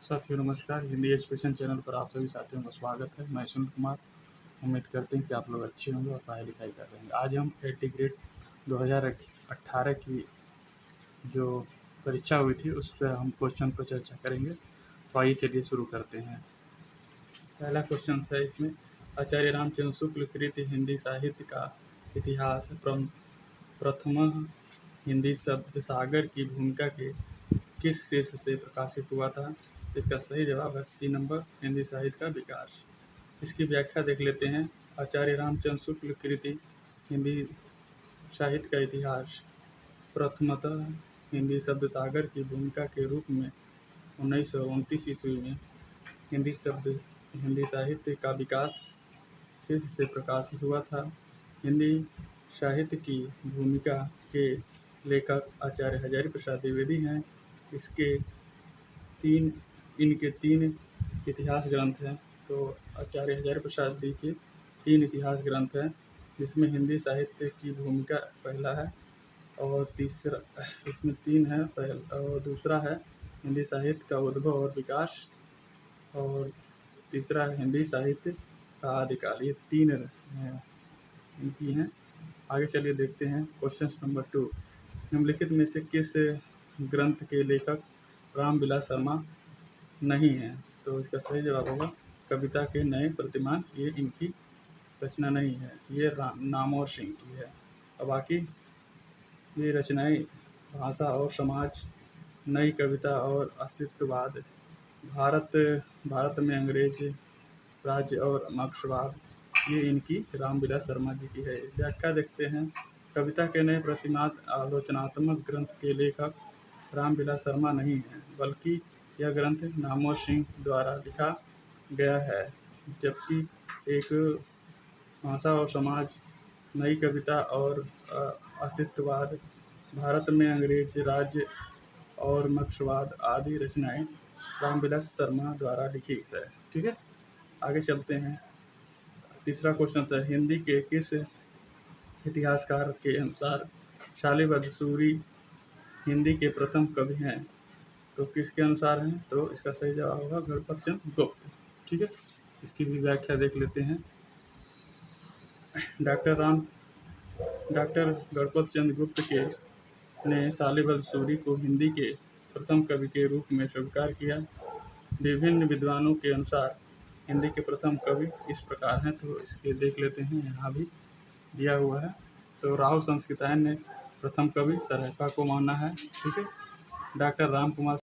साथियों नमस्कार। Hindi education channel पर आप सभी साथियों का स्वागत है। मैं सुनील कुमार। उम्मीद करते हैं कि आप लोग अच्छे होंगे और पढ़ाई लिखाई कर रहे हैं। आज हम 80 ग्रेड 2018 की जो परीक्षा हुई थी उस पर हम क्वेश्चन पर चर्चा करेंगे। तो आइए चलिए शुरू करते हैं। पहला क्वेश्चन है इसमें, आचार्य रामचंद्र शुक्ल कृत हिंदी साहित्य का इतिहास प्रथम हिंदी शब्द सागर की भूमिका के किस शीर्ष से प्रकाशित हुआ था? इसका सही जवाब है सी नंबर, हिंदी साहित्य का विकास। इसकी व्याख्या देख लेते हैं। आचार्य रामचंद्र शुक्ल कृति हिंदी साहित्य का इतिहास प्रथमतः हिंदी शब्द सागर की भूमिका के रूप में 1929 ईस्वी में हिंदी साहित्य का विकास शीर्ष से प्रकाशित हुआ था। हिंदी साहित्य की भूमिका के लेखक आचार्य हजारी प्रसाद द्विवेदी हैं। इनके तीन इतिहास ग्रंथ हैं। तो आचार्य हजारी प्रसाद जी के तीन इतिहास ग्रंथ हैं, जिसमें हिंदी साहित्य की भूमिका पहला है और तीसरा, इसमें तीन है। पहला और दूसरा है हिंदी साहित्य का उद्भव और विकास, और तीसरा है हिंदी साहित्य का आदिकाल। ये तीन इनकी हैं। आगे चलिए देखते हैं क्वेश्चन नंबर 2। निम्नलिखित में से किस ग्रंथ के लेखक रामविलास शर्मा नहीं है? तो इसका सही जवाब होगा कविता के नए प्रतिमान। ये इनकी रचना नहीं है, ये नामवर सिंह की है। और बाकी ये रचनाएं भाषा और समाज, नई कविता और अस्तित्ववाद, भारत भारत में अंग्रेज राज्य और मार्क्सवाद, ये इनकी रामविलास शर्मा जी की है। व्याख्या देखते हैं। कविता के नए प्रतिमाद आलोचनात्मक ग्रंथ के लेखक रामविलास शर्मा नहीं है, बल्कि यह ग्रंथ नामवर सिंह द्वारा लिखा गया है। जबकि एक भाषा और समाज, नई कविता और अस्तित्ववाद, भारत में अंग्रेज राज्य और मार्क्सवाद आदि रचनाएं रामविलास शर्मा द्वारा लिखी है। ठीक है, आगे चलते हैं। तीसरा क्वेश्चन था, हिंदी के किस इतिहासकार के अनुसार शालिवाहन सूरी हिंदी के प्रथम कवि हैं? तो किसके अनुसार हैं? तो इसका सही जवाब होगा गणपत चंद्र गुप्त। ठीक है, इसकी भी व्याख्या देख लेते हैं। डॉक्टर गणपत चंद्र गुप्त के ने शालिवाहन सूरी को हिंदी के प्रथम कवि के रूप में स्वीकार किया। विभिन्न विद्वानों के अनुसार हिंदी के प्रथम कवि इस प्रकार हैं। तो इसके देख लेते हैं, यहाँ भी दिया हुआ है। तो राहुल संस्कृतायन ने प्रथम कवि सरहप्पा को माना है। ठीक है, डॉक्टर राम कुमार